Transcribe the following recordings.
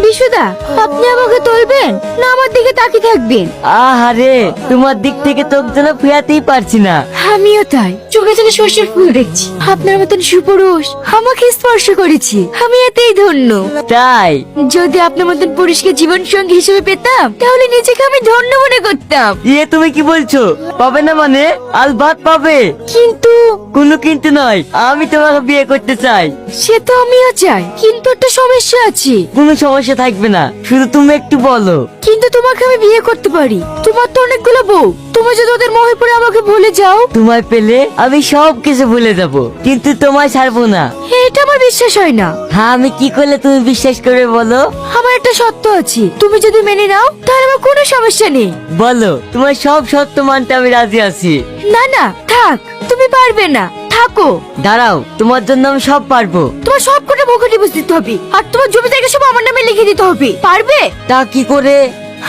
বিশুদা, আপনি আমাকে তুলবেন না আমার দিকে তাকিয়ে থাকবেন? আহারে, তোমার দিক থেকে তোর যেন ফিরাতেই পারছি না। আমিও তাই, চোখে যেন শস্যের ফুল দেখছি। আপনার মতন সুপুরুষ আমাকে স্পর্শ করেছি, আমি এতেই ধন্য। তাই? যদি আপনার মতন পুরুষকে জীবন সঙ্গী হিসেবে পেতাম তাহলে নিজেকে আমি ধন্য মনে করতাম। তুমি কি বলছো? পাবে না মানে? আলবাত পাবে। কিন্তু কোনো কিন্তু নয়, আমি তোমাকে বিয়ে করতে চাই। সে তো আমিও চাই, কিন্তু একটা সমস্যা আছে। কোনো সমস্যা থাকবে না, শুধু তুমি একটু বলো। কিন্তু তোমাকে আমি বিয়ে করতে পারি, তোমার তো অনেকগুলো বউ। তুমি যদি ওদের মোহে পড়ে আমাকে ভুলে যাও। তোমায় পেলে আমি সব কিছু ভুলে যাব, কিন্তু তোমায় ছাড়বো না। এটা আমার বিশ্বাস হয় না। হ্যাঁ, আমি কি করলে তুমি বিশ্বাস করবে বলো? আমার একটা সত্য আছে, তুমি যদি মেনে নাও তাহলে আমার কোনো সমস্যা নেই। বলো, তোমার সব সত্য মানতে আমি রাজি আছি। না না, থাক, তুমি পারবে না, থাকো। দাঁড়াও, তোমার জন্য আমি সব পারবো। তোমার সব কটা বউকে ডিভোর্স দিতে হবে, আর তোমার জমি জায়গা সব আমার নামে লিখে দিতে হবে। পারবে? তা কি করে?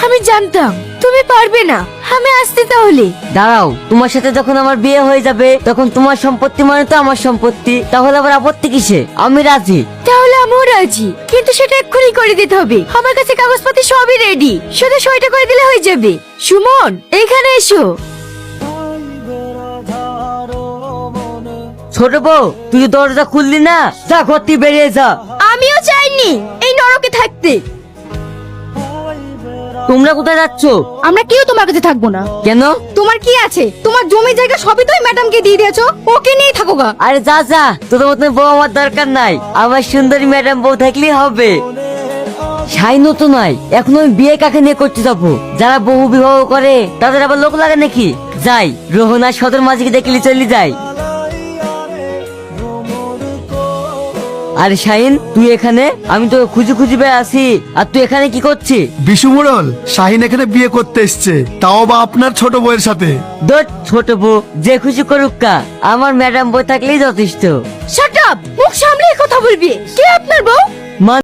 আমি জানতাম তুমি পারবে না, আমি আসতে তাহলে। দাঁড়াও, তোমার সাথে যখন আমার বিয়ে হয়ে যাবে তখন তোমার সম্পত্তি মানে তো আমার সম্পত্তি, তাহলে আবার আপত্তি কিসে? আমি রাজি। তাহলে আমিও রাজি, কিন্তু সেটা এক্ষুনি করে দিতে হবে। আমার কাছে কাগজপত্র সবই রেডি, শুধু সইটা করে দিলে হয়ে যাবে। সুমন, এখানে এসো। ছোট বউ, তুই দরজা খুললি না? যা, ঘর থেকে বেরিয়ে যা। আমিও চাইনি এই নরকে থাকতে। তোমরা কোথায় যাচ্ছ? আমরা কেউ তোমার কাছে থাকবো না। কেন? তোমার কি আছে? তোমার জমি জায়গা সবই তো ম্যাডামকে দিয়ে দিয়েছো, ওকে নিয়ে থাকো গা। আরে যা যা, তোদের মতন বউ আমার দরকার নাই। আমার সুন্দরী ম্যাডাম বউ থাকলেই হবে। শাইনও তো নয়, এখন আমি বিয়ে কাকে নিয়ে করতে যাবো? যারা বহু বিবাহ করে তাদের আবার লোক লাগে নাকি? যাই, রোহনা সদর মাঝিকে দেখলে চলে যাই। আরে শাহিন, তুই এখানে? আমি তো খুঁজে খুঁজে বেড়ে আসি, আর তুই এখানে কি করছিস? বিশু মোড়ল, শাহিন এখানে বিয়ে করতে এসছে, তাও বা আপনার ছোট বউয়ের সাথে। দোট ছোট বউ যে খুশি করুক কা, আমার ম্যাডাম বউ থাকলেই যথেষ্ট। শাট আপ, মুখ সামলে কথা বলবি। কে আপনার বউ?